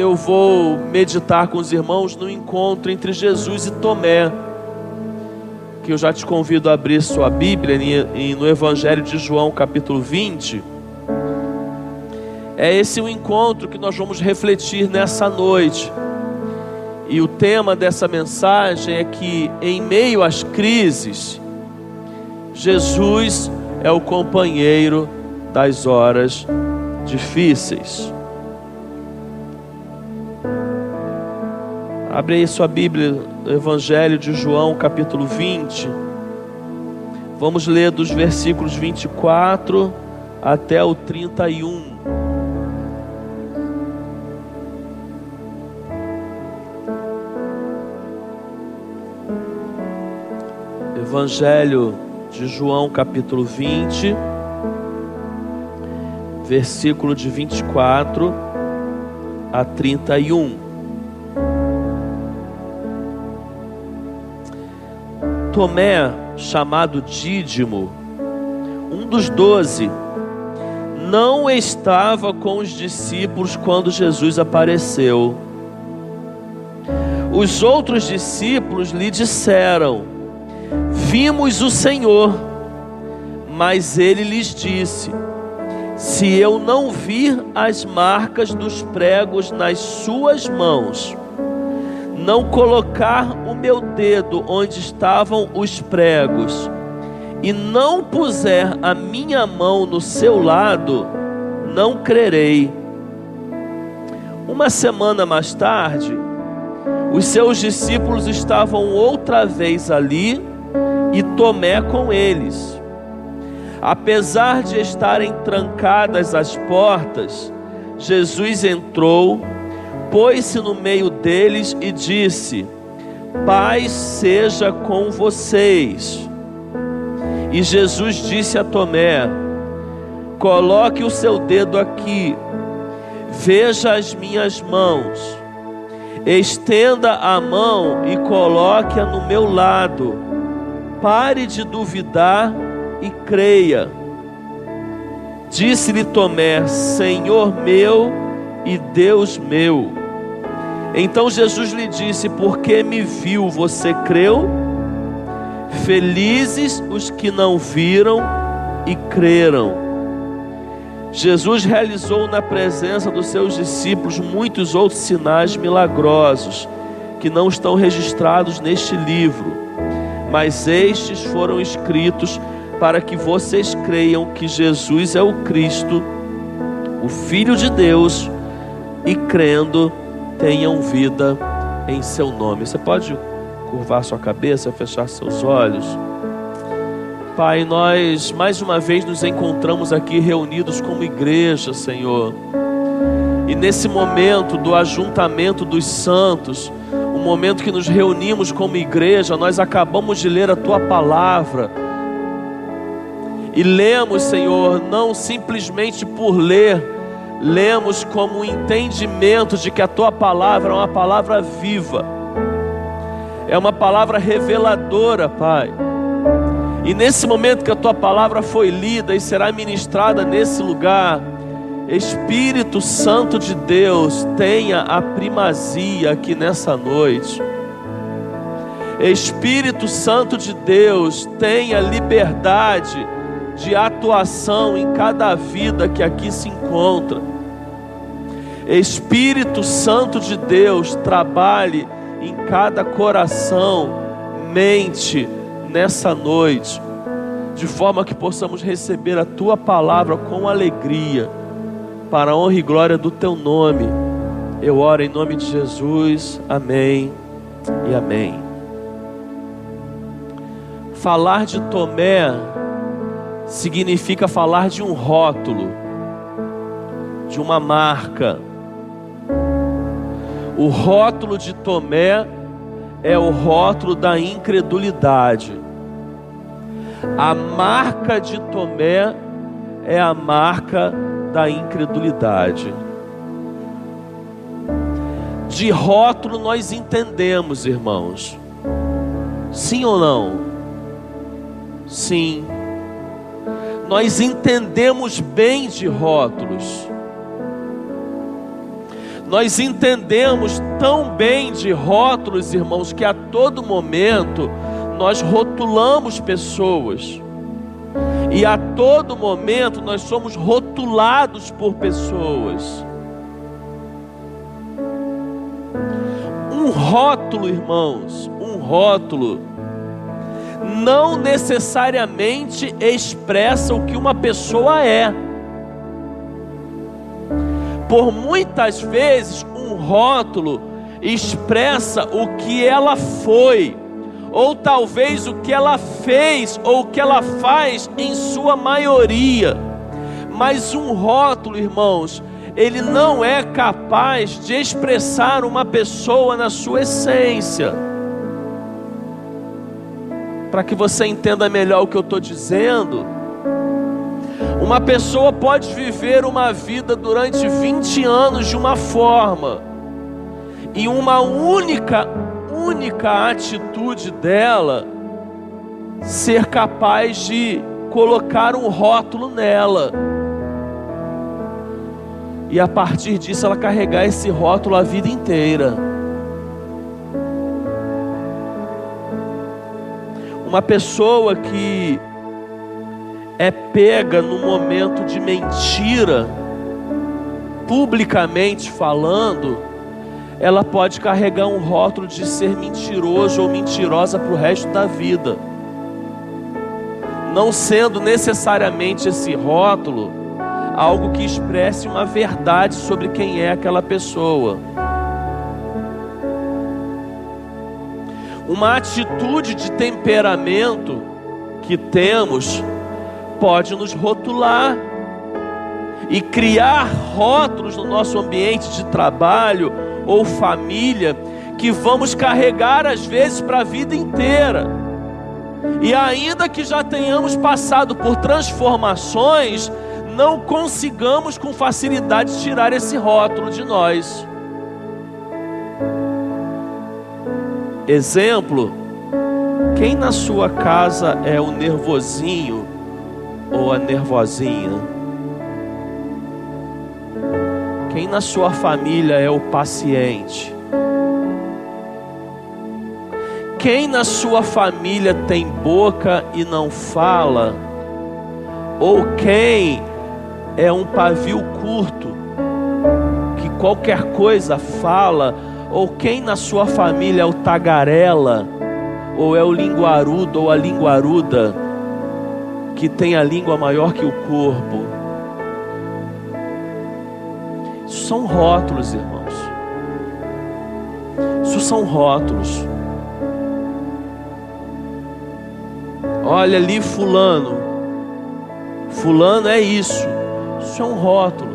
eu vou meditar com os irmãos no encontro entre Jesus e Tomé, que eu já te convido a abrir sua Bíblia no Evangelho de João, capítulo 20. É esse o encontro que nós vamos refletir nessa noite. E o tema dessa mensagem é que, em meio às crises, Jesus é o companheiro das horas difíceis. Abre aí sua Bíblia, Evangelho de João, capítulo 20. Vamos ler dos versículos 24 até o 31. Evangelho de João, capítulo 20, versículo de 24 a 31. Tomé, chamado Dídimo, um dos 12, não estava com os discípulos quando Jesus apareceu. Os outros discípulos lhe disseram: vimos o Senhor. Mas ele lhes disse: se eu não vir as marcas dos pregos nas suas mãos, não colocar o meu dedo onde estavam os pregos, e não puser a minha mão no seu lado, não crerei. Uma semana mais tarde, os seus discípulos estavam outra vez ali, e Tomé com eles. Apesar de estarem trancadas as portas, Jesus entrou, pôs-se no meio deles e disse: paz seja com vocês. E Jesus disse a Tomé: coloque o seu dedo aqui, veja as minhas mãos, estenda a mão e coloque-a no meu lado. Pare de duvidar e creia. Disse-lhe Tomé: Senhor meu e Deus meu. Então Jesus lhe disse: porque me viu, você creu? Felizes os que não viram e creram. Jesus realizou na presença dos seus discípulos muitos outros sinais milagrosos que não estão registrados neste livro, mas estes foram escritos para que vocês creiam que Jesus é o Cristo, o Filho de Deus, e crendo tenham vida em seu nome. Você pode curvar sua cabeça, fechar seus olhos? Pai, nós mais uma vez nos encontramos aqui reunidos como igreja, Senhor. E nesse momento do ajuntamento dos santos, o momento que nos reunimos como igreja, nós acabamos de ler a Tua palavra. E lemos, Senhor, não simplesmente por ler, lemos como um entendimento de que a Tua palavra é uma palavra viva, é uma palavra reveladora, Pai. E nesse momento que a Tua palavra foi lida e será ministrada nesse lugar, Espírito Santo de Deus, tenha a primazia aqui nessa noite. Espírito Santo de Deus, tenha liberdade de atuação em cada vida que aqui se encontra. Espírito Santo de Deus, trabalhe em cada coração, mente, nessa noite, de forma que possamos receber a Tua palavra com alegria, para a honra e glória do Teu nome. Eu oro em nome de Jesus, amém e amém. Falar de Tomé significa falar de um rótulo, de uma marca. O rótulo de Tomé é o rótulo da incredulidade. A marca de Tomé é a marca da incredulidade. De rótulo nós entendemos, irmãos. Sim ou não? Sim. Nós entendemos bem de rótulos. Nós entendemos tão bem de rótulos, irmãos, que a todo momento nós rotulamos pessoas. E a todo momento nós somos rotulados por pessoas. Um rótulo, irmãos, um rótulo não necessariamente expressa o que uma pessoa é. Por muitas vezes, um rótulo expressa o que ela foi, ou talvez o que ela fez, ou o que ela faz em sua maioria. Mas um rótulo, irmãos, ele não é capaz de expressar uma pessoa na sua essência. Para que você entenda melhor o que eu estou dizendo, uma pessoa pode viver uma vida durante 20 anos de uma forma, e uma única atitude dela ser capaz de colocar um rótulo nela, e a partir disso ela carregar esse rótulo a vida inteira. Uma pessoa que é pega no momento de mentira, publicamente falando, ela pode carregar um rótulo de ser mentiroso ou mentirosa para o resto da vida, não sendo necessariamente esse rótulo algo que expresse uma verdade sobre quem é aquela pessoa. Uma atitude de temperamento que temos pode nos rotular e criar rótulos no nosso ambiente de trabalho ou família que vamos carregar às vezes para a vida inteira. E ainda que já tenhamos passado por transformações, não consigamos com facilidade tirar esse rótulo de nós. Exemplo: quem na sua casa é o nervosinho ou a nervosinha? Quem na sua família é o paciente? Quem na sua família tem boca e não fala? Ou quem é um pavio curto, que qualquer coisa fala? Ou quem na sua família é o tagarela, ou é o linguarudo ou a linguaruda, que tem a língua maior que o corpo? Isso são rótulos, irmãos. Isso são rótulos. Olha ali fulano. Fulano é isso. Isso é um rótulo.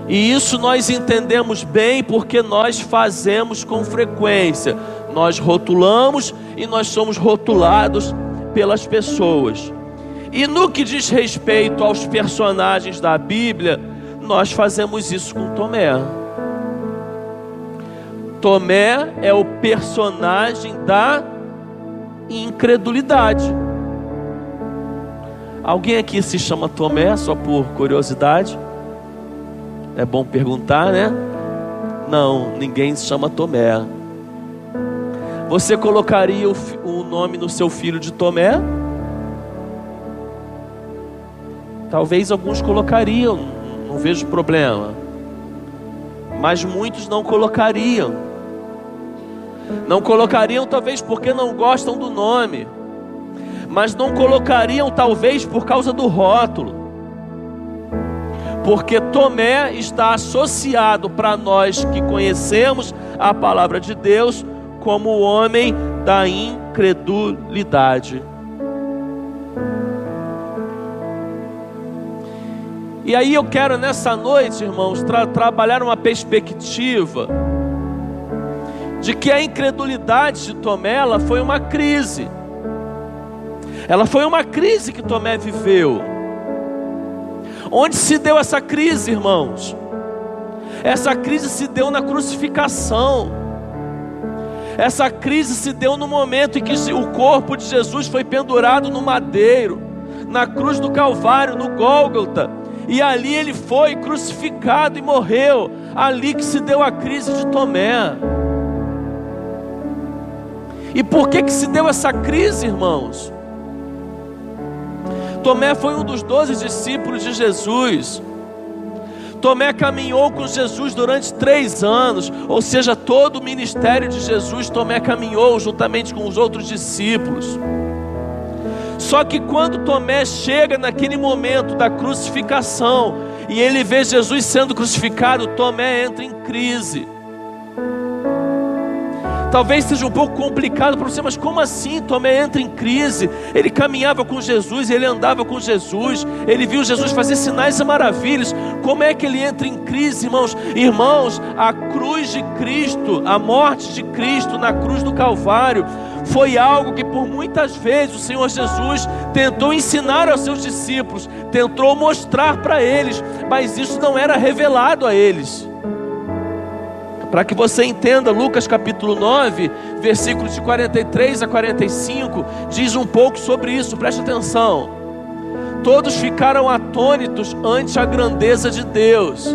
E isso nós entendemos bem porque nós fazemos com frequência. Nós rotulamos e nós somos rotulados pelas pessoas. E no que diz respeito aos personagens da Bíblia, nós fazemos isso com Tomé. Tomé é o personagem da incredulidade. Alguém aqui se chama Tomé, só por curiosidade? É bom perguntar, né? Não, ninguém se chama Tomé. Você colocaria o nome no seu filho de Tomé? Talvez alguns colocariam, não vejo problema. Mas muitos não colocariam. Não colocariam talvez porque não gostam do nome. Mas não colocariam talvez por causa do rótulo. Porque Tomé está associado para nós que conhecemos a palavra de Deus como o homem da incredulidade. E aí eu quero nessa noite, irmãos, trabalhar uma perspectiva de que a incredulidade de Tomé, ela foi uma crise. Ela foi uma crise que Tomé viveu. Onde se deu essa crise, irmãos? Essa crise se deu na crucificação. Essa crise se deu no momento em que o corpo de Jesus foi pendurado no madeiro, na cruz do Calvário, no Gólgota. e ali ele foi crucificado e morreu. Ali que se deu a crise de Tomé. E por que se deu essa crise, irmãos? Tomé foi um dos 12 discípulos de Jesus. Tomé caminhou com Jesus durante 3 anos, ou seja, todo o ministério de Jesus, Tomé caminhou juntamente com os outros discípulos. Só que quando Tomé chega naquele momento da crucificação, e ele vê Jesus sendo crucificado, Tomé entra em crise. Talvez seja um pouco complicado para você, mas como assim Tomé entra em crise? Ele caminhava com Jesus, ele andava com Jesus, ele viu Jesus fazer sinais e maravilhas. Como é que ele entra em crise, irmãos? Irmãos, a cruz de Cristo, a morte de Cristo na cruz do Calvário, foi algo que por muitas vezes o Senhor Jesus tentou ensinar aos seus discípulos, tentou mostrar para eles, mas isso não era revelado a eles. Para que você entenda, Lucas capítulo 9, versículos de 43 a 45, diz um pouco sobre isso, preste atenção. Todos ficaram atônitos ante a grandeza de Deus.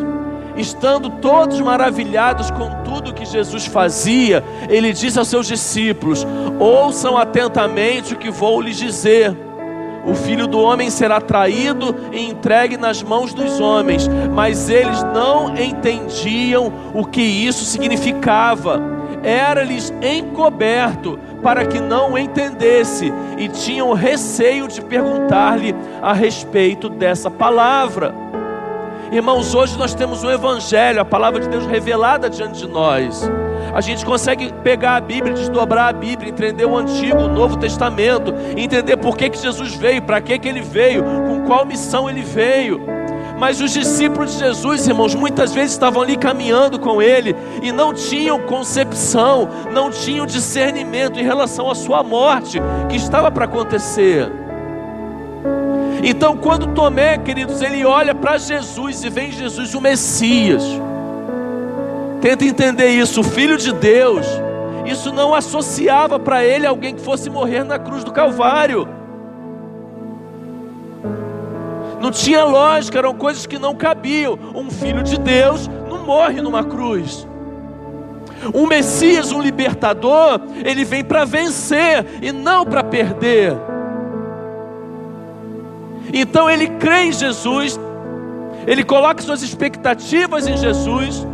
Estando todos maravilhados com tudo que Jesus fazia, ele disse aos seus discípulos: ouçam atentamente o que vou lhes dizer. O Filho do Homem será traído e entregue nas mãos dos homens. Mas eles não entendiam o que isso significava. Era-lhes encoberto para que não o entendesse, e tinham receio de perguntar-lhe a respeito dessa palavra. Irmãos, hoje nós temos o Evangelho, a palavra de Deus revelada diante de nós. A gente consegue pegar a Bíblia, desdobrar a Bíblia, entender o Antigo, o Novo Testamento, entender por que Jesus veio, para que ele veio, com qual missão ele veio. Mas os discípulos de Jesus, irmãos, muitas vezes estavam ali caminhando com ele e não tinham concepção, não tinham discernimento em relação à sua morte que estava para acontecer. Então, quando Tomé, queridos, ele olha para Jesus e vê em Jesus o Messias, tenta entender isso, o Filho de Deus, isso não associava para ele alguém que fosse morrer na cruz do Calvário. Não tinha lógica, eram coisas que não cabiam. Um Filho de Deus não morre numa cruz. Um Messias, um libertador, ele vem para vencer e não para perder. Então ele crê em Jesus, ele coloca suas expectativas em Jesus,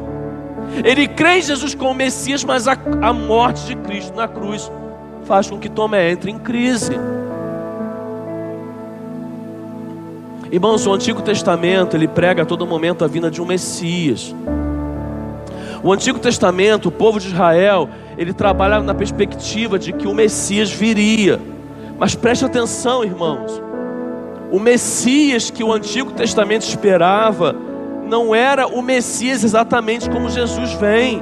ele crê em Jesus como Messias, mas a morte de Cristo na cruz faz com que Tomé entre em crise. Irmãos, o Antigo Testamento, ele prega a todo momento a vinda de um Messias. O Antigo Testamento, o povo de Israel, ele trabalhava na perspectiva de que o Messias viria. Mas preste atenção, irmãos, o Messias que o Antigo Testamento esperava não era o Messias exatamente como Jesus vem.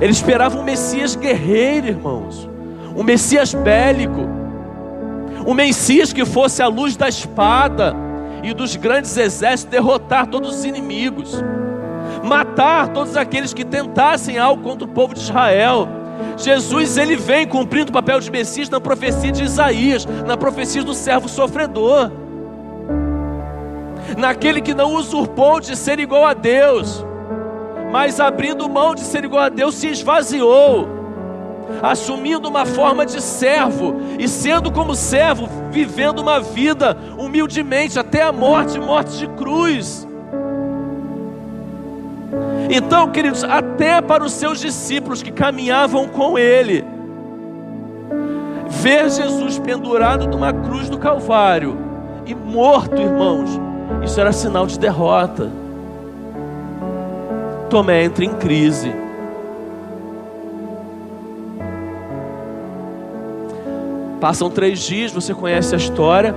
Ele esperava um Messias guerreiro, irmãos, um Messias bélico, um Messias que fosse a luz da espada e dos grandes exércitos, derrotar todos os inimigos, matar todos aqueles que tentassem algo contra o povo de Israel. Jesus, ele vem cumprindo o papel de Messias na profecia de Isaías, na profecia do servo sofredor, naquele que não usurpou de ser igual a Deus, mas abrindo mão de ser igual a Deus, se esvaziou, assumindo uma forma de servo, e sendo como servo, vivendo uma vida humildemente até a morte, morte de cruz. Então, queridos, até para os seus discípulos que caminhavam com ele, ver Jesus pendurado numa cruz do Calvário e morto, irmãos, isso era sinal de derrota. Tomé entra em crise. Passam 3 dias, você conhece a história,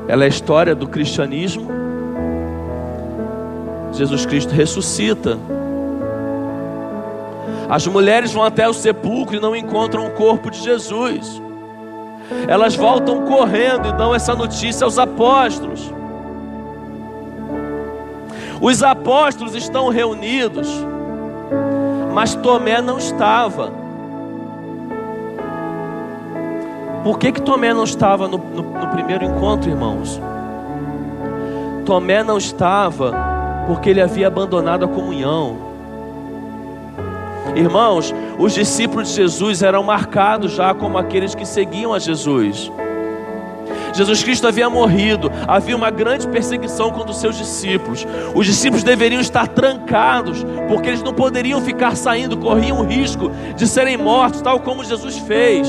ela é a história do cristianismo. Jesus Cristo ressuscita. As mulheres vão até o sepulcro e não encontram o corpo de Jesus. Elas voltam correndo e dão essa notícia aos apóstolos. Os apóstolos estão reunidos, mas Tomé não estava. Por que Tomé não estava no primeiro encontro, irmãos? Tomé não estava porque ele havia abandonado a comunhão. Irmãos, os discípulos de Jesus eram marcados já como aqueles que seguiam a Jesus. Jesus Cristo havia morrido, havia uma grande perseguição contra os seus discípulos. Os discípulos deveriam estar trancados, porque eles não poderiam ficar saindo, corriam o risco de serem mortos, tal como Jesus fez.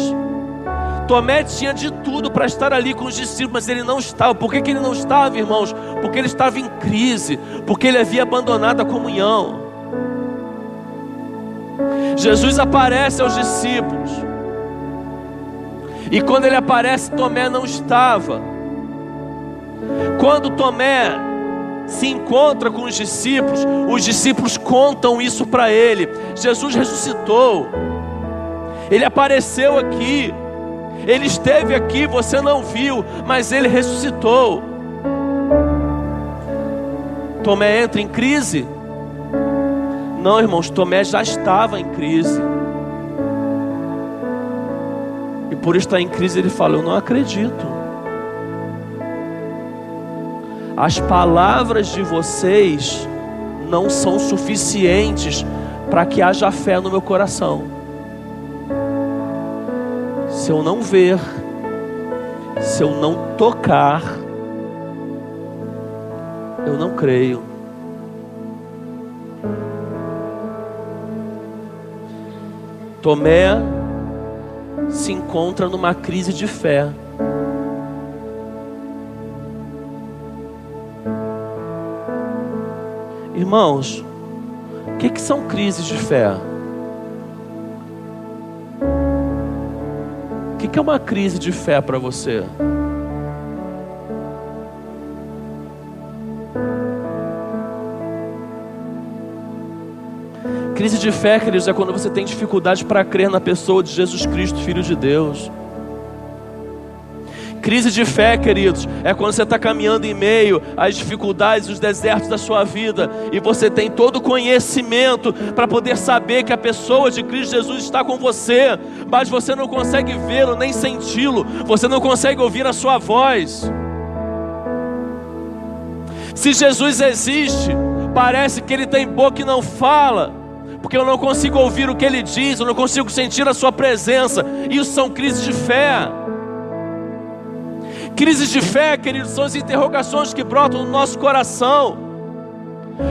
Tomé tinha de tudo para estar ali com os discípulos, mas ele não estava. Por que ele não estava, irmãos? Porque ele estava em crise, porque ele havia abandonado a comunhão. Jesus aparece aos discípulos, e quando ele aparece, Tomé não estava. Quando Tomé se encontra com os discípulos contam isso para ele. Jesus ressuscitou, ele apareceu aqui, ele esteve aqui, você não viu, mas ele ressuscitou. Tomé entra em crise? Não, irmãos, Tomé já estava em crise. E por estar em crise ele fala: eu não acredito. As palavras de vocês não são suficientes para que haja fé no meu coração. Se eu não ver, se eu não tocar, eu não creio. Tomé se encontra numa crise de fé. Irmãos, o que são crises de fé? O que é uma crise de fé para você? Crise de fé, queridos, é quando você tem dificuldade para crer na pessoa de Jesus Cristo, Filho de Deus. Crise de fé, queridos, é quando você está caminhando em meio às dificuldades, os desertos da sua vida, e você tem todo o conhecimento para poder saber que a pessoa de Cristo Jesus está com você, mas você não consegue vê-lo, nem senti-lo, você não consegue ouvir a sua voz. Se Jesus existe, parece que ele tem boca e não fala, porque eu não consigo ouvir o que ele diz, eu não consigo sentir a sua presença. Isso são crises de fé. Crises de fé, queridos, são as interrogações que brotam no nosso coração,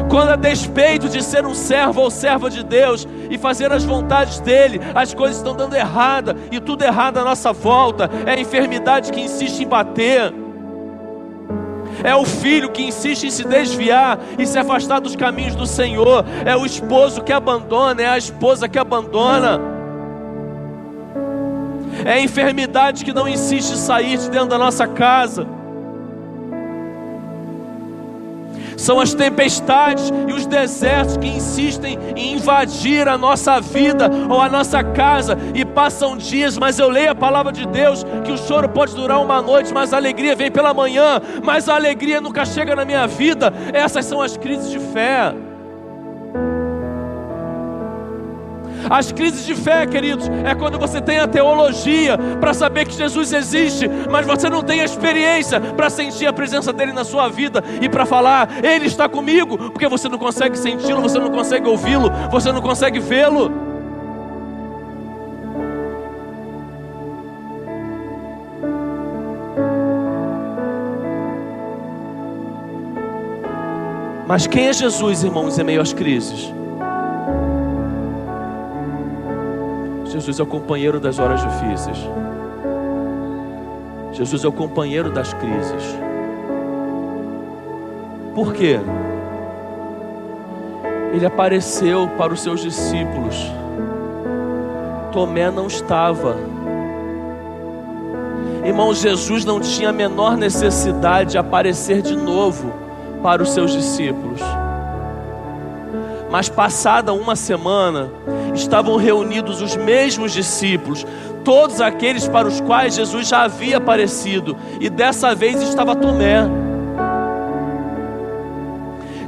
quando a despeito de ser um servo ou serva de Deus e fazer as vontades dele, as coisas estão dando errada, e tudo errado à nossa volta. É a enfermidade que insiste em bater, é o filho que insiste em se desviar e se afastar dos caminhos do Senhor, é o esposo que abandona, é a esposa que abandona, é a enfermidade que não insiste em sair de dentro da nossa casa. São as tempestades e os desertos que insistem em invadir a nossa vida ou a nossa casa, e passam dias, mas eu leio a palavra de Deus que o choro pode durar uma noite, mas a alegria vem pela manhã. Mas a alegria nunca chega na minha vida. Essas são as crises de fé. As crises de fé, queridos, é quando você tem a teologia para saber que Jesus existe, mas você não tem a experiência para sentir a presença dele na sua vida e para falar: ele está comigo, porque você não consegue senti-lo, você não consegue ouvi-lo, você não consegue vê-lo. Mas quem é Jesus, irmãos, em meio às crises? Jesus é o companheiro das horas difíceis. Jesus é o companheiro das crises. Por quê? Ele apareceu para os seus discípulos. Tomé não estava. Irmãos, Jesus não tinha a menor necessidade de aparecer de novo para os seus discípulos. Mas passada uma semana, estavam reunidos os mesmos discípulos, todos aqueles para os quais Jesus já havia aparecido, e dessa vez estava Tomé.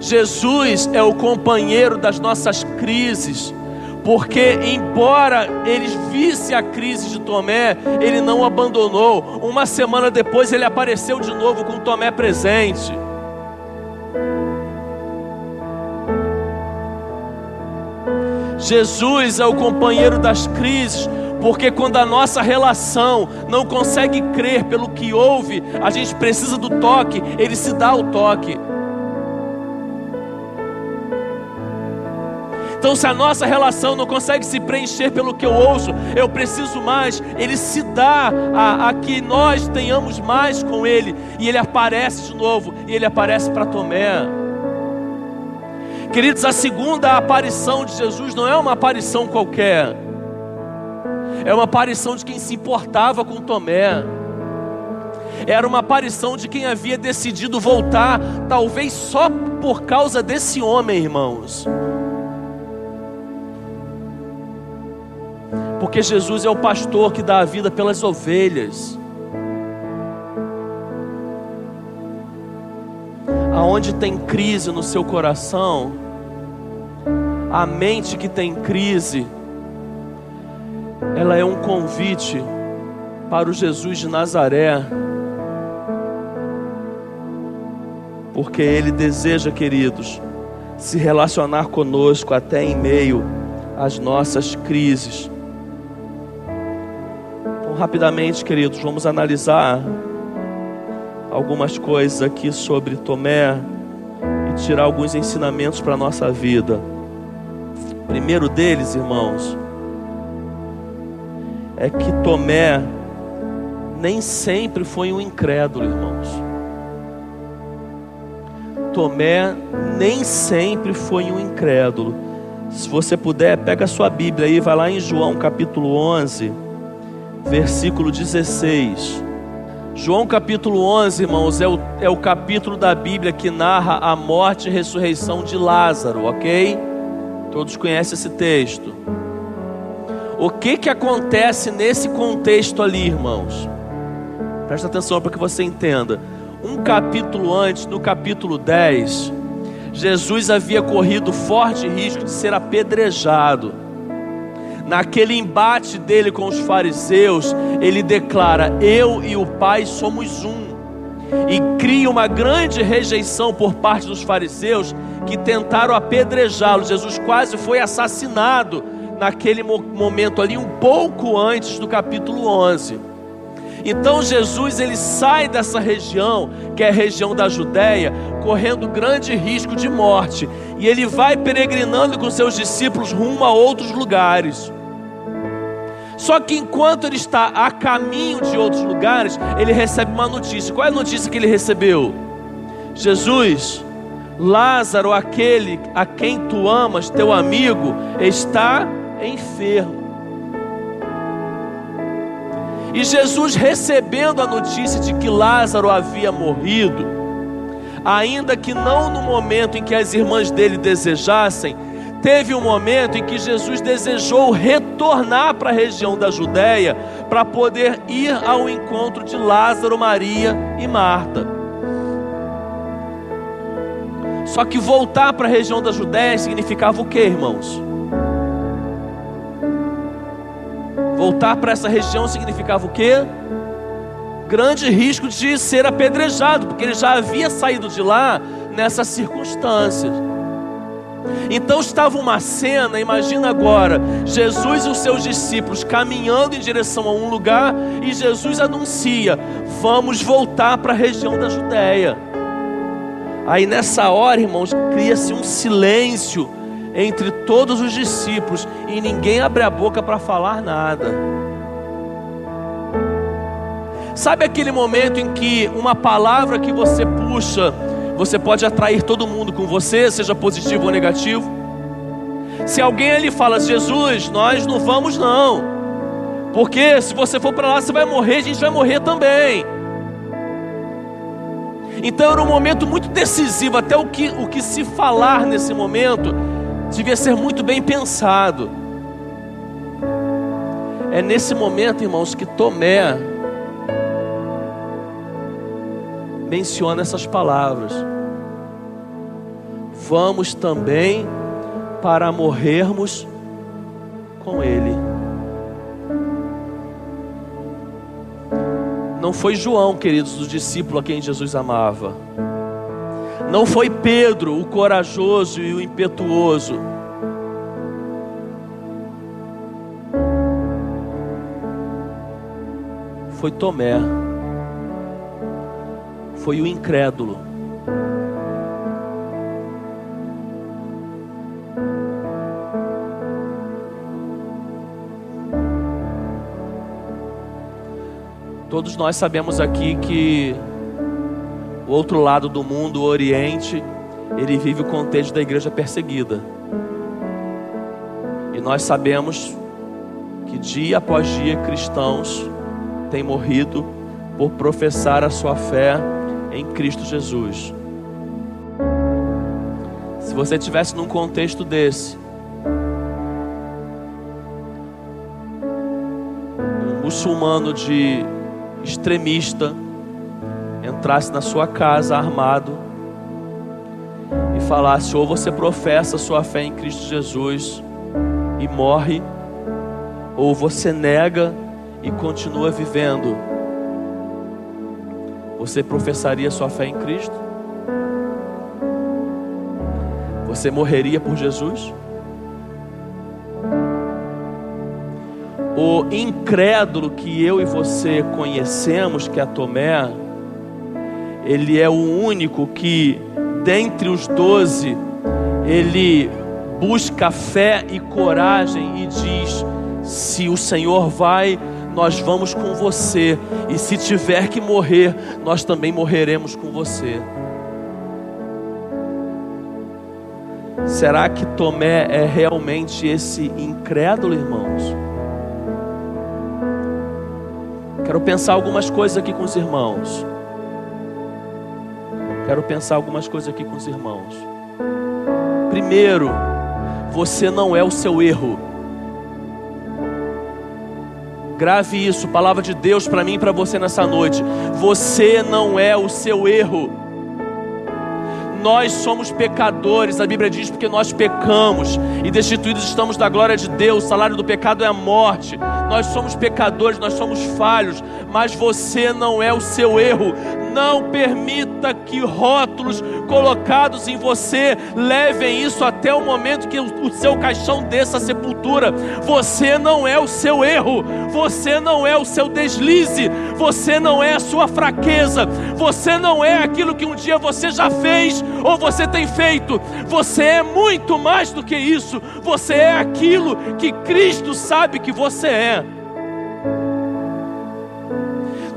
Jesus é o companheiro das nossas crises, porque embora eles vissem a crise de Tomé, ele não o abandonou. Uma semana depois ele apareceu de novo com Tomé presente. Jesus é o companheiro das crises, porque quando a nossa relação não consegue crer pelo que ouve, a gente precisa do toque, Ele se dá o toque. Então, se a nossa relação não consegue se preencher pelo que eu ouço, eu preciso mais, Ele se dá a que nós tenhamos mais com Ele, e Ele aparece de novo, e Ele aparece para Tomé. Queridos, a segunda aparição de Jesus não é uma aparição qualquer, é uma aparição de quem se importava com Tomé. Era uma aparição de quem havia decidido voltar, talvez só por causa desse homem, irmãos. Porque Jesus é o pastor que dá a vida pelas ovelhas. Aonde tem crise no seu coração, a mente que tem crise, ela é um convite para o Jesus de Nazaré, porque Ele deseja, queridos, se relacionar conosco até em meio às nossas crises. Então, rapidamente, queridos, vamos analisar algumas coisas aqui sobre Tomé e tirar alguns ensinamentos para a nossa vida. Primeiro deles, irmãos, é que Tomé nem sempre foi um incrédulo, irmãos. Tomé nem sempre foi um incrédulo. Se você puder, pega a sua Bíblia aí, vai lá em João capítulo 11, versículo 16. João capítulo 11, irmãos, é o capítulo da Bíblia que narra a morte e ressurreição de Lázaro, ok? Todos conhecem esse texto. O que acontece nesse contexto ali, irmãos? Presta atenção para que você entenda. Um capítulo antes, no capítulo 10, Jesus havia corrido forte risco de ser apedrejado. Naquele embate dele com os fariseus, ele declara: eu e o Pai somos um. E cria uma grande rejeição por parte dos fariseus, que tentaram apedrejá-lo. Jesus quase foi assassinado naquele momento ali, um pouco antes do capítulo 11. Então Jesus, ele sai dessa região, que é a região da Judéia, correndo grande risco de morte, e ele vai peregrinando com seus discípulos rumo a outros lugares. Só que enquanto ele está a caminho de outros lugares, ele recebe uma notícia. Qual é a notícia que ele recebeu? Jesus, Lázaro, aquele a quem tu amas, teu amigo, está enfermo. E Jesus, recebendo a notícia de que Lázaro havia morrido, ainda que não no momento em que as irmãs dele desejassem, teve um momento em que Jesus desejou retornar para a região da Judéia para poder ir ao encontro de Lázaro, Maria e Marta. Só que voltar para a região da Judéia significava o que, irmãos? Voltar para essa região significava o que? Grande risco de ser apedrejado, porque ele já havia saído de lá nessas circunstâncias. Então estava uma cena, imagina agora, Jesus e os seus discípulos caminhando em direção a um lugar, e Jesus anuncia: vamos voltar para a região da Judéia. Aí nessa hora, irmãos, cria-se um silêncio entre todos os discípulos, e ninguém abre a boca para falar nada. Sabe aquele momento em que uma palavra que você puxa, você pode atrair todo mundo com você, seja positivo ou negativo? Se alguém ali fala: Jesus, nós não vamos não, porque se você for para lá você vai morrer, a gente vai morrer também. Então era um momento muito decisivo, até o que se falar nesse momento devia ser muito bem pensado. É nesse momento, irmãos, que Tomé menciona essas palavras: vamos também para morrermos com Ele. Não foi João, queridos, o discípulo a quem Jesus amava. Não foi Pedro, o corajoso e o impetuoso. Foi Tomé. Foi o incrédulo. Todos nós sabemos aqui que o outro lado do mundo, o Oriente, ele vive o contexto da igreja perseguida. E nós sabemos que dia após dia cristãos têm morrido por professar a sua fé em Cristo Jesus. Se você estivesse num contexto desse, um muçulmano de extremista entrasse na sua casa armado e falasse: ou você professa sua fé em Cristo Jesus e morre, ou você nega e continua vivendo, você professaria sua fé em Cristo? Você morreria por Jesus? O incrédulo que eu e você conhecemos, que é Tomé, ele é o único que, dentre os 12, ele busca fé e coragem e diz: se o Senhor vai, nós vamos com você, e se tiver que morrer, nós também morreremos com você. Será que Tomé é realmente esse incrédulo, irmãos? Quero pensar algumas coisas aqui com os irmãos. Primeiro, você não é o seu erro. Grave isso, palavra de Deus para mim e para você nessa noite. Você não é o seu erro. Nós somos pecadores, a Bíblia diz, porque nós pecamos e destituídos estamos da glória de Deus. O salário do pecado é a morte. Nós somos pecadores, nós somos falhos, mas você não é o seu erro. Não permita que rótulos colocados em você levem isso até o momento que o seu caixão desça à sepultura. Você não é o seu erro, você não é o seu deslize, você não é a sua fraqueza, você não é aquilo que um dia você já fez ou você tem feito. Você é muito mais do que isso. Você é aquilo que Cristo sabe que você é.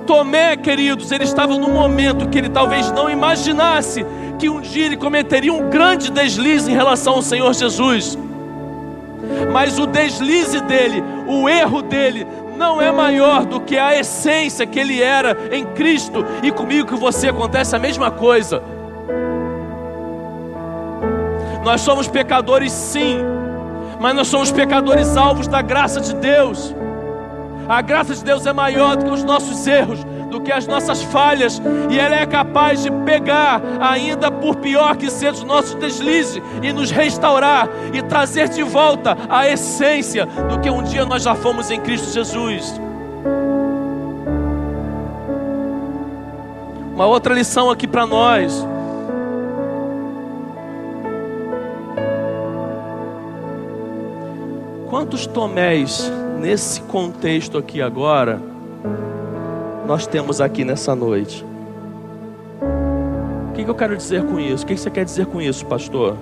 Tomé, queridos, ele estava num momento que ele talvez não imaginasse que um dia ele cometeria um grande deslize em relação ao Senhor Jesus. Mas o deslize dele, o erro dele, não é maior do que a essência que ele era em Cristo. E comigo, que você, acontece a mesma coisa. Nós somos pecadores, sim, mas nós somos pecadores alvos da graça de Deus. A graça de Deus é maior do que os nossos erros, do que as nossas falhas, e ela é capaz de pegar, ainda por pior que seja os nossos deslizes, e nos restaurar e trazer de volta a essência do que um dia nós já fomos em Cristo Jesus. Uma outra lição aqui para nós. Quantos Tomés nesse contexto aqui agora nós temos aqui nessa noite? O que eu quero dizer com isso? O que você quer dizer com isso, pastor?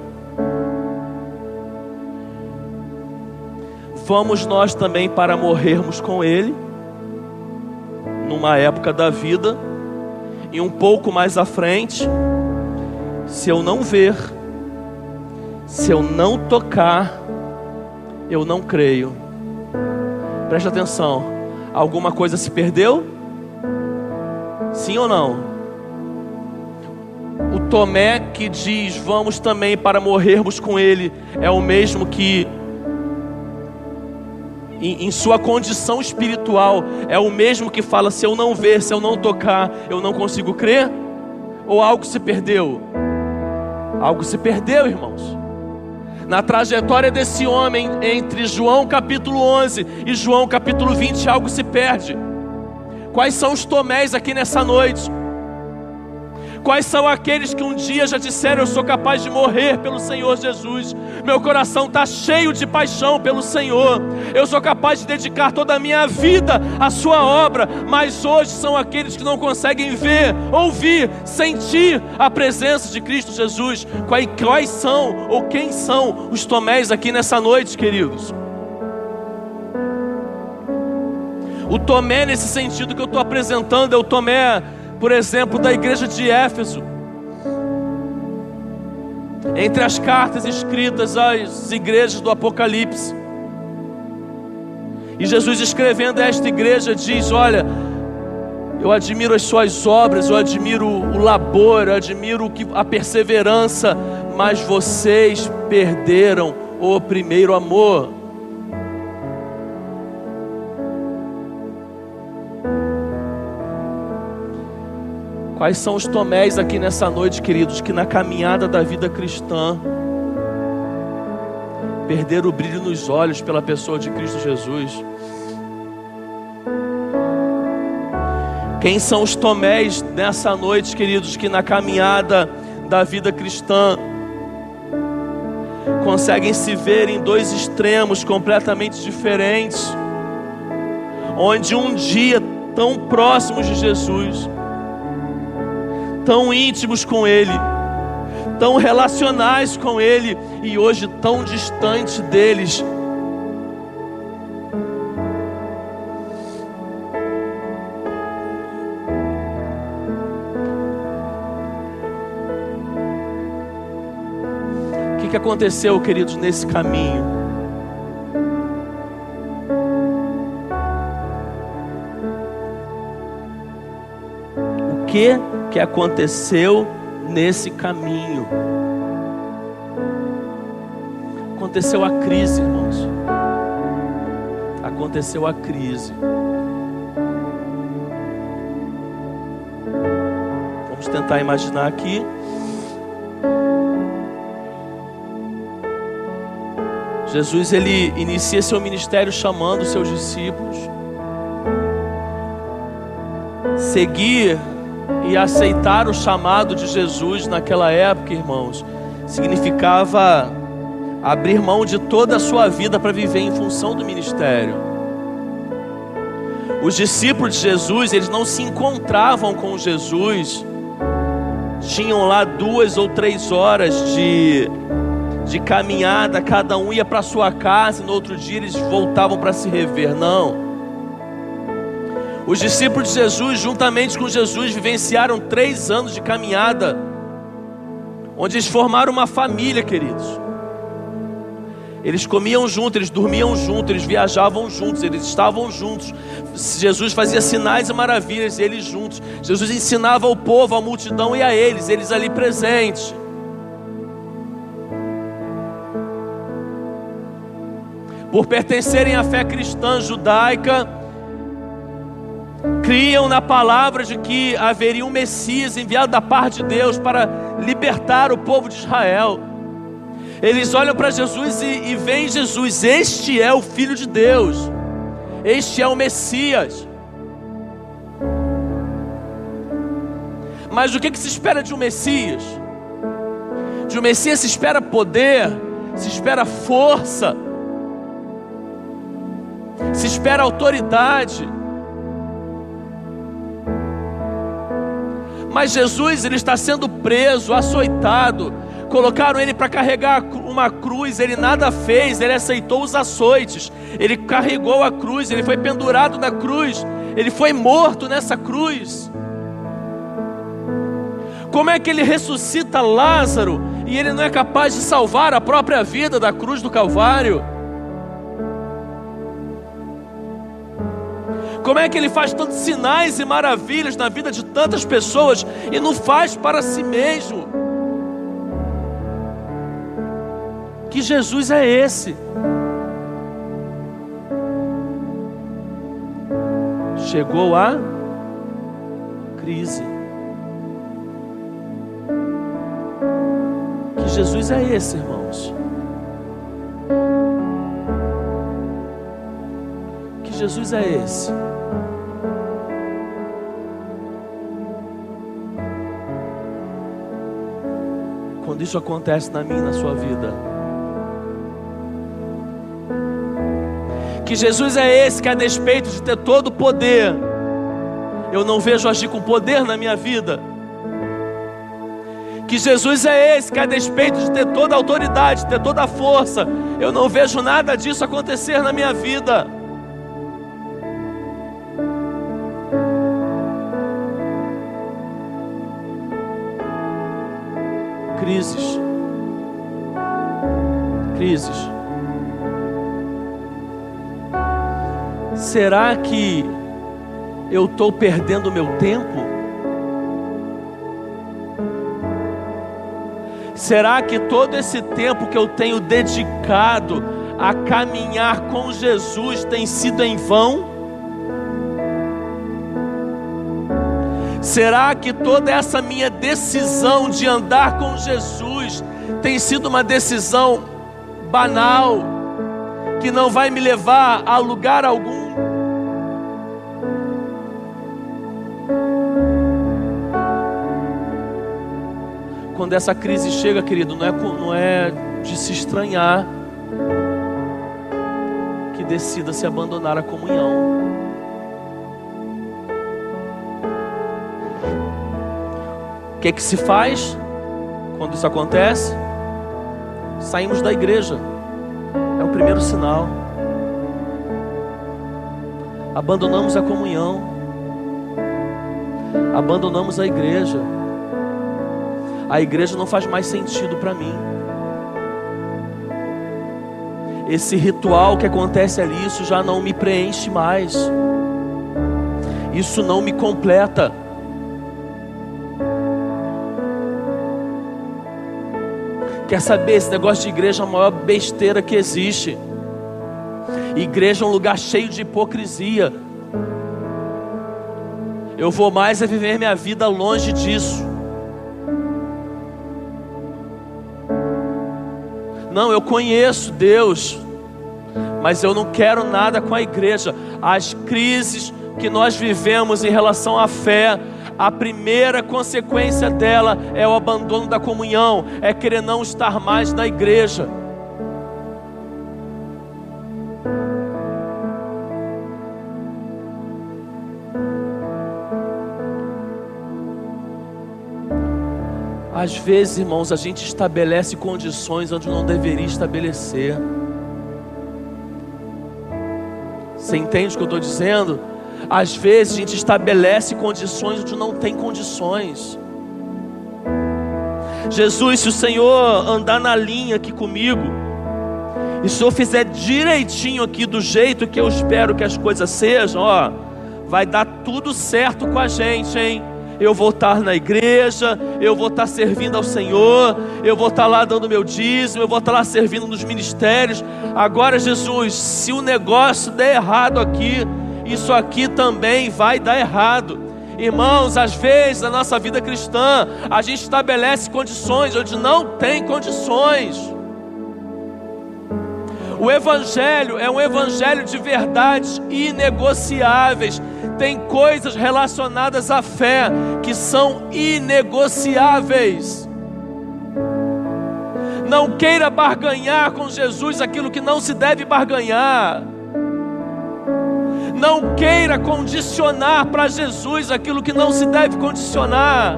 Vamos nós também para morrermos com Ele numa época da vida, e um pouco mais à frente, se eu não ver, se eu não tocar, eu não creio. Preste atenção. Alguma coisa se perdeu? Sim ou não? O Tomé que diz: vamos também para morrermos com Ele, é o mesmo que em sua condição espiritual, é o mesmo que fala: se eu não ver, se eu não tocar, eu não consigo crer? Ou algo se perdeu? Algo se perdeu, irmãos. Na trajetória desse homem, entre João capítulo 11 e João capítulo 20, algo se perde. Quais são os Tomés aqui nessa noite? Quais são aqueles que um dia já disseram: eu sou capaz de morrer pelo Senhor Jesus, meu coração está cheio de paixão pelo Senhor, eu sou capaz de dedicar toda a minha vida à sua obra, mas hoje são aqueles que não conseguem ver, ouvir, sentir a presença de Cristo Jesus. Quais são ou quem são os Tomés aqui nessa noite, queridos? O Tomé, nesse sentido que eu estou apresentando, é o Tomé, por exemplo, da igreja de Éfeso. Entre as cartas escritas às igrejas do Apocalipse, e Jesus, escrevendo a esta igreja, diz: olha, eu admiro as suas obras, eu admiro o labor, eu admiro a perseverança, mas vocês perderam o primeiro amor. Quais são os Tomés aqui nessa noite, queridos, que na caminhada da vida cristã perderam o brilho nos olhos pela pessoa de Cristo Jesus? Quem são os Tomés nessa noite, queridos, que na caminhada da vida cristã conseguem se ver em dois extremos completamente diferentes, onde um dia tão próximos de Jesus, tão íntimos com Ele, tão relacionais com Ele, e hoje tão distante deles? O que aconteceu, queridos, nesse caminho? O que aconteceu nesse caminho? Aconteceu a crise, irmãos. Aconteceu a crise. Vamos tentar imaginar aqui. Jesus, ele inicia seu ministério chamando seus discípulos. Seguir e aceitar o chamado de Jesus naquela época, irmãos, significava abrir mão de toda a sua vida para viver em função do ministério. Os discípulos de Jesus, eles não se encontravam com Jesus, tinham lá 2 ou 3 horas de caminhada, cada um ia para sua casa e no outro dia eles voltavam para se rever. Não. Os discípulos de Jesus, juntamente com Jesus, vivenciaram 3 anos de caminhada, onde eles formaram uma família, queridos. Eles comiam juntos, eles dormiam juntos, eles viajavam juntos, eles estavam juntos. Jesus fazia sinais e maravilhas, eles juntos. Jesus ensinava ao povo, à multidão e a eles ali presentes. Por pertencerem à fé cristã judaica, criam na palavra de que haveria um Messias enviado da parte de Deus para libertar o povo de Israel. Eles olham para Jesus e veem Jesus: este é o Filho de Deus, este é o Messias. Mas o que se espera de um Messias? De um Messias se espera poder, se espera força, se espera autoridade. Mas Jesus, ele está sendo preso, açoitado. Colocaram ele para carregar uma cruz, ele nada fez, ele aceitou os açoites. Ele carregou a cruz, ele foi pendurado na cruz, ele foi morto nessa cruz. Como é que ele ressuscita Lázaro e ele não é capaz de salvar a própria vida da cruz do Calvário? Como é que ele faz tantos sinais e maravilhas na vida de tantas pessoas e não faz para si mesmo? Que Jesus é esse? Chegou a crise. Que Jesus é esse, irmãos? Que Jesus é esse? Quando isso acontece na minha e na sua vida, que Jesus é esse que, a despeito de ter todo o poder, eu não vejo agir com poder na minha vida. Que Jesus é esse que, a despeito de ter toda a autoridade, ter toda a força, eu não vejo nada disso acontecer na minha vida. Crises. Será que eu estou perdendo meu tempo? Será que todo esse tempo que eu tenho dedicado a caminhar com Jesus tem sido em vão? Será que toda essa minha decisão de andar com Jesus tem sido uma decisão banal, que não vai me levar a lugar algum? Quando essa crise chega, querido, não é de se estranhar que decida se abandonar a comunhão. O que é que se faz quando isso acontece? Saímos da igreja. É o primeiro sinal. Abandonamos a comunhão. Abandonamos a igreja. A igreja não faz mais sentido para mim. Esse ritual que acontece ali, isso já não me preenche mais. Isso não me completa. Quer saber, esse negócio de igreja é a maior besteira que existe. Igreja é um lugar cheio de hipocrisia. Eu vou mais é viver minha vida longe disso. Não, eu conheço Deus, mas eu não quero nada com a igreja. As crises que nós vivemos em relação à fé, a primeira consequência dela é o abandono da comunhão, é querer não estar mais na igreja. Às vezes, irmãos, a gente estabelece condições onde não deveria estabelecer. Você entende o que eu estou dizendo? Às vezes a gente estabelece condições onde não tem condições. Jesus, se o Senhor andar na linha aqui comigo, e se eu fizer direitinho aqui do jeito que eu espero que as coisas sejam, ó, vai dar tudo certo com a gente, hein? Eu vou estar na igreja, eu vou estar servindo ao Senhor, eu vou estar lá dando meu dízimo, eu vou estar lá servindo nos ministérios. Agora, Jesus, se o negócio der errado aqui, isso aqui também vai dar errado. Irmãos, às vezes na nossa vida cristã, a gente estabelece condições onde não tem condições. O Evangelho é um Evangelho de verdades inegociáveis. Tem coisas relacionadas à fé que são inegociáveis. Não queira barganhar com Jesus aquilo que não se deve barganhar. Não queira condicionar para Jesus aquilo que não se deve condicionar.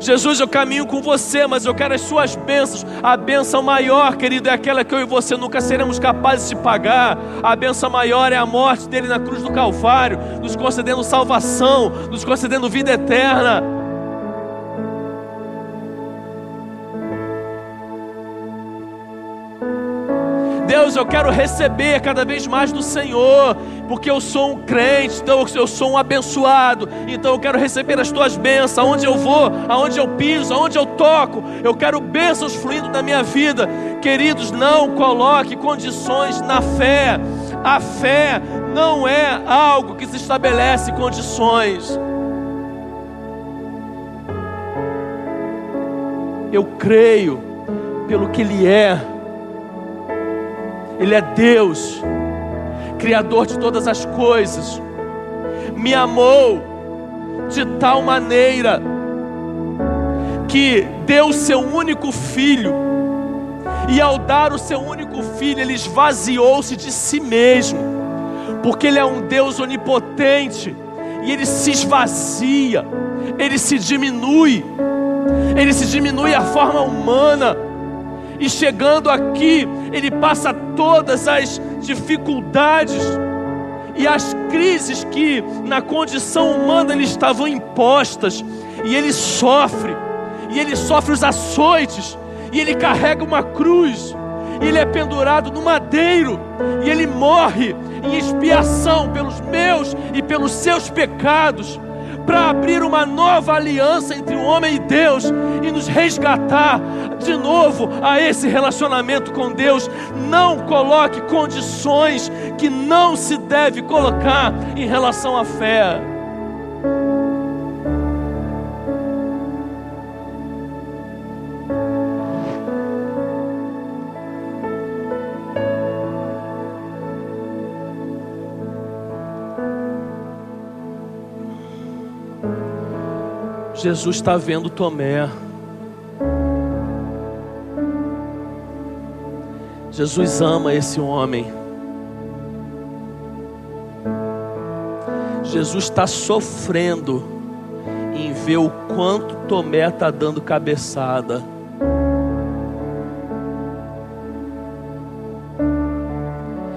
Jesus, eu caminho com você, mas eu quero as suas bênçãos. A bênção maior, querido, é aquela que eu e você nunca seremos capazes de pagar. A bênção maior é a morte dele na cruz do Calvário, nos concedendo salvação, nos concedendo vida eterna. Deus, eu quero receber cada vez mais do Senhor, porque eu sou um crente, então eu sou um abençoado, então eu quero receber as tuas bênçãos, aonde eu vou, aonde eu piso, aonde eu toco, eu quero bênçãos fluindo na minha vida. Queridos, não coloque condições na fé. A fé não é algo que se estabelece condições. Eu creio pelo que Ele é. Ele é Deus, Criador de todas as coisas. Me amou, de tal maneira que deu o seu único filho, e ao dar o seu único filho, ele esvaziou-se de si mesmo, porque ele é um Deus onipotente, e ele se esvazia, ele se diminui à forma humana, e chegando aqui, ele passa todas as dificuldades e as crises que na condição humana lhe estavam impostas, e ele sofre os açoites, e ele carrega uma cruz, e ele é pendurado no madeiro, e ele morre em expiação pelos meus e pelos seus pecados, para abrir uma nova aliança entre o homem e Deus, e nos resgatar de novo a esse relacionamento com Deus. Não coloque condições que não se deve colocar em relação à fé. Jesus está vendo Tomé. Jesus ama esse homem. Jesus está sofrendo em ver o quanto Tomé está dando cabeçada.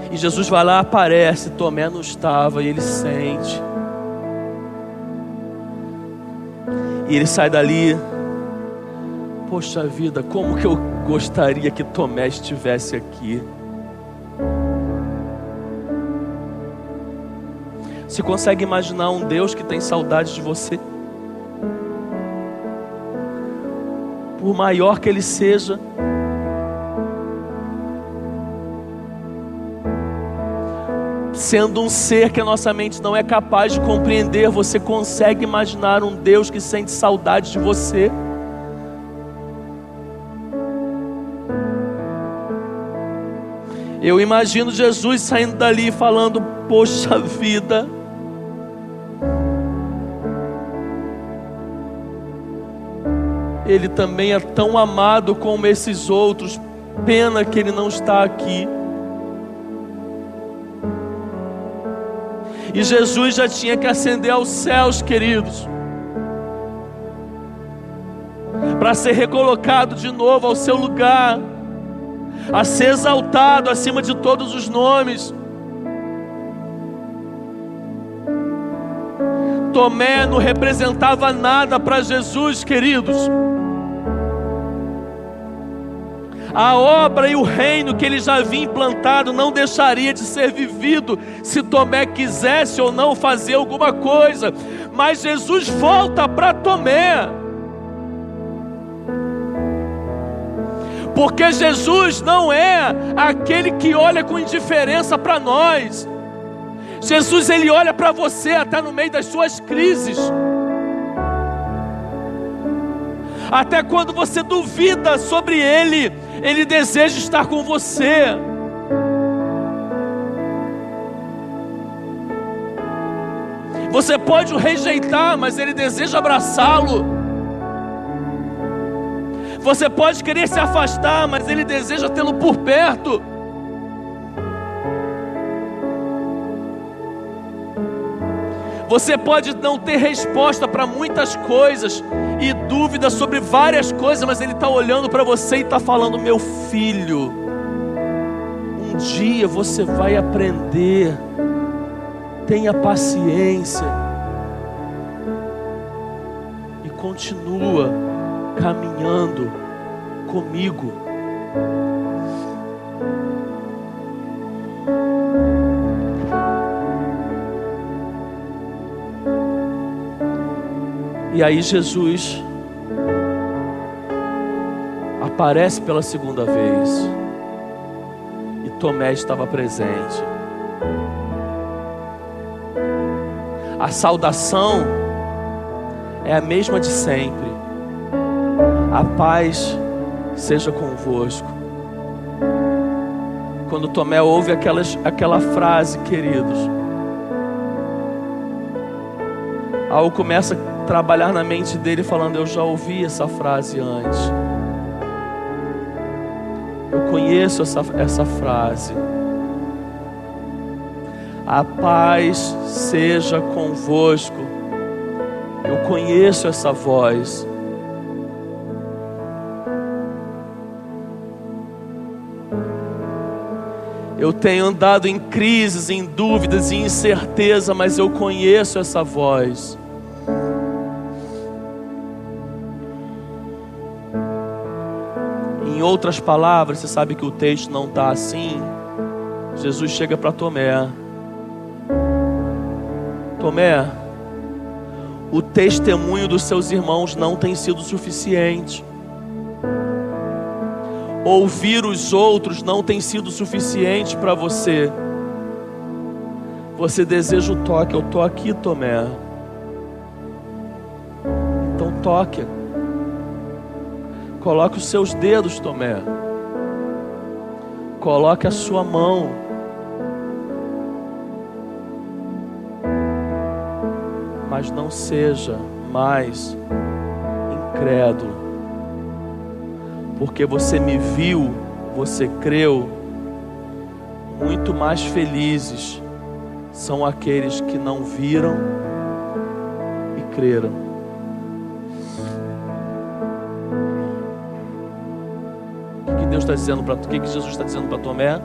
E Jesus vai lá, aparece, Tomé não estava, e ele sente. E ele sai dali, poxa vida, como que eu gostaria que Tomé estivesse aqui. Você consegue imaginar um Deus que tem saudade de você? Por maior que Ele seja, sendo um ser que a nossa mente não é capaz de compreender, você consegue imaginar um Deus que sente saudade de você? Eu imagino Jesus saindo dali falando, poxa vida, Ele também é tão amado como esses outros, pena que Ele não está aqui. E Jesus já tinha que ascender aos céus, queridos, para ser recolocado de novo ao seu lugar, a ser exaltado acima de todos os nomes. Tomé não representava nada para Jesus, queridos. A obra e o reino que ele já havia implantado não deixaria de ser vivido se Tomé quisesse ou não fazer alguma coisa. Mas Jesus volta para Tomé, porque Jesus não é aquele que olha com indiferença para nós. Jesus, Ele olha para você até no meio das suas crises, até quando você duvida sobre Ele, Ele deseja estar com você. Você pode o rejeitar, mas Ele deseja abraçá-lo. Você pode querer se afastar, mas Ele deseja tê-lo por perto. Você pode não ter resposta para muitas coisas e dúvidas sobre várias coisas, mas Ele está olhando para você e está falando, meu filho, um dia você vai aprender, tenha paciência e continua caminhando comigo. E aí Jesus aparece pela segunda vez, e Tomé estava presente. A saudação é a mesma de sempre: a paz seja convosco. Quando Tomé ouve aquela frase, queridos, algo começa a trabalhar na mente dele falando: eu já ouvi essa frase antes. Eu conheço essa frase. A paz seja convosco. Eu conheço essa voz. Eu tenho andado em crises, em dúvidas e incerteza, mas eu conheço essa voz. Em outras palavras, você sabe que o texto não está assim. Jesus chega para Tomé. Tomé, o testemunho dos seus irmãos não tem sido suficiente. Ouvir os outros não tem sido suficiente para você. Você deseja o toque. Eu estou aqui, Tomé. Então toque. Coloque os seus dedos, Tomé. Coloque a sua mão. Mas não seja mais incrédulo. Porque você me viu, você creu. Muito mais felizes são aqueles que não viram e creram. O que Deus está dizendo para tu? O que Jesus está dizendo para Tomé?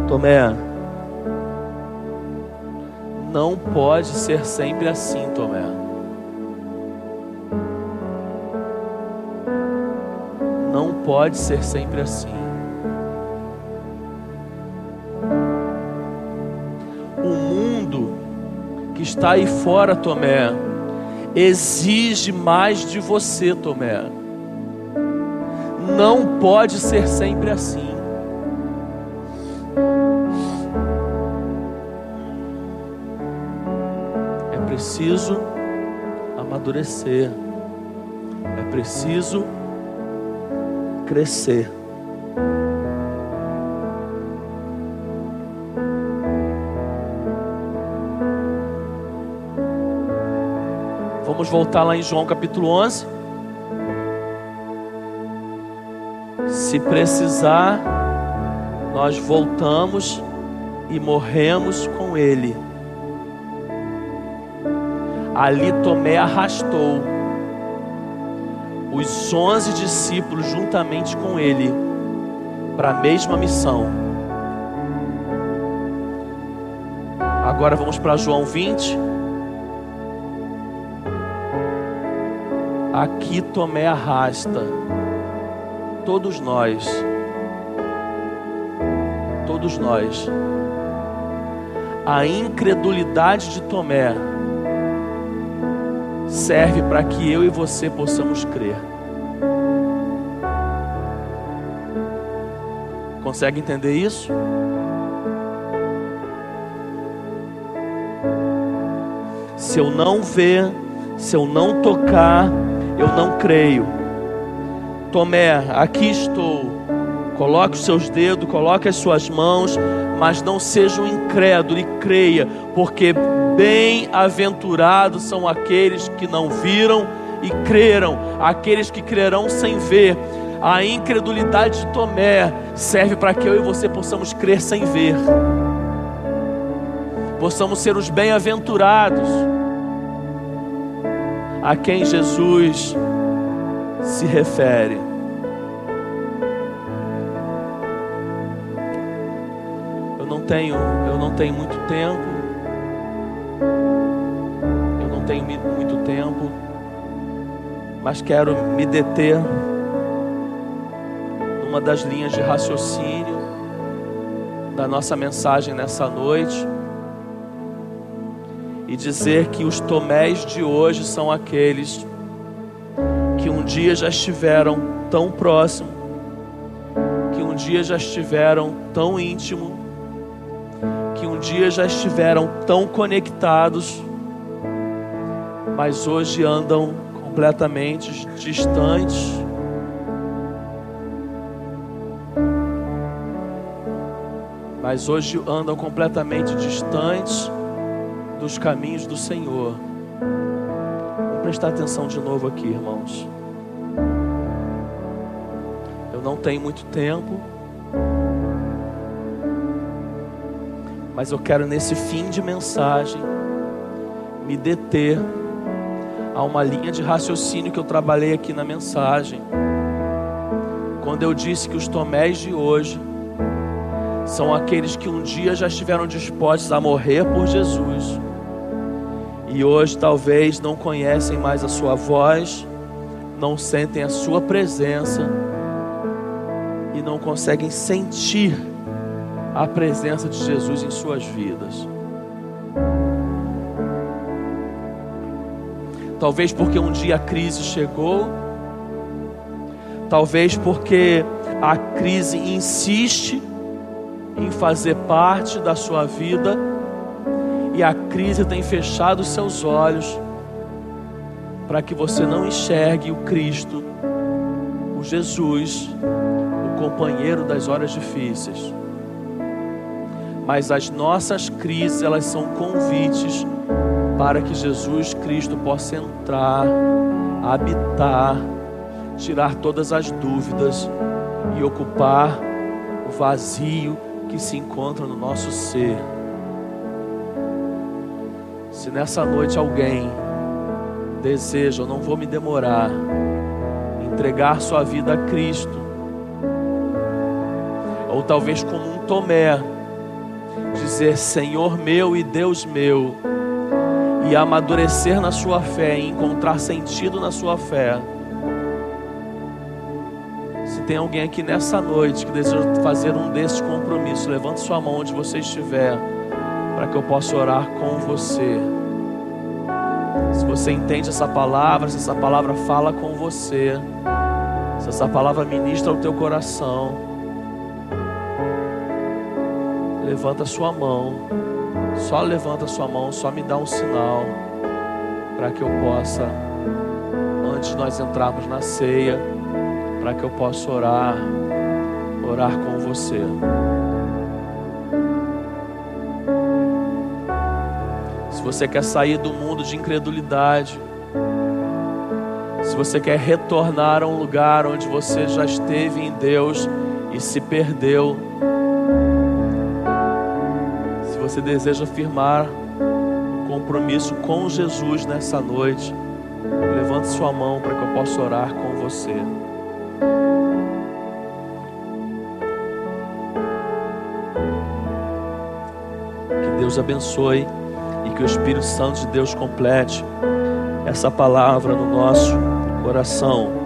Tomé, não pode ser sempre assim, Tomé. Não pode ser sempre assim. O mundo que está aí fora, Tomé, exige mais de você, Tomé. Não pode ser sempre assim. É preciso amadurecer. É preciso crescer. Vamos voltar lá em João capítulo 11. Se precisar, nós voltamos e morremos com ele. Ali Tomé arrastou os 11 discípulos juntamente com ele para a mesma missão. Agora vamos para João 20. Aqui Tomé arrasta todos nós. Todos nós. A incredulidade de Tomé serve para que eu e você possamos crer. Consegue entender isso? Se eu não ver, se eu não tocar, eu não creio. Tomé, aqui estou. Coloque os seus dedos, coloque as suas mãos, mas não seja um incrédulo e creia, porque bem-aventurados são aqueles que não viram e creram, aqueles que crerão sem ver. A incredulidade de Tomé serve para que eu e você possamos crer sem ver, possamos ser os bem-aventurados a quem Jesus se refere. Eu não tenho muito tempo. Eu não tenho muito tempo, mas quero me deter numa das linhas de raciocínio da nossa mensagem nessa noite e dizer que os Tomés de hoje são aqueles que um dia já estiveram tão próximo, que um dia já estiveram tão íntimo, que um dia já estiveram tão conectados, mas hoje andam completamente distantes. Mas hoje andam completamente distantes dos caminhos do Senhor. Vamos prestar atenção de novo aqui, irmãos. Eu não tenho muito tempo, mas eu quero nesse fim de mensagem me deter a uma linha de raciocínio que eu trabalhei aqui na mensagem, quando eu disse que os Tomés de hoje são aqueles que um dia já estiveram dispostos a morrer por Jesus e hoje talvez não conhecem mais a sua voz, não sentem a sua presença e não conseguem sentir a presença de Jesus em suas vidas. Talvez porque um dia a crise chegou, talvez porque a crise insiste em fazer parte da sua vida e a crise tem fechado os seus olhos para que você não enxergue o Cristo, o Jesus, o companheiro das horas difíceis. Mas as nossas crises, elas são convites para que Jesus Cristo possa entrar, habitar, tirar todas as dúvidas e ocupar o vazio que se encontra no nosso ser. Se nessa noite alguém deseja, eu não vou me demorar, entregar sua vida a Cristo, ou talvez como um Tomé, dizer Senhor meu e Deus meu, e amadurecer na sua fé, e encontrar sentido na sua fé. Se tem alguém aqui nessa noite que deseja fazer um desses compromissos, levante sua mão onde você estiver, para que eu possa orar com você. Se você entende essa palavra, se essa palavra fala com você, se essa palavra ministra o teu coração, levanta a sua mão. Só levanta a sua mão, só me dá um sinal, para que eu possa, antes de nós entrarmos na ceia, para que eu possa orar com você. Se você quer sair do mundo de incredulidade, se você quer retornar a um lugar onde você já esteve em Deus e se perdeu, se você deseja firmar um compromisso com Jesus nessa noite, levante sua mão para que eu possa orar com você. Que Deus abençoe e que o Espírito Santo de Deus complete essa palavra no nosso coração.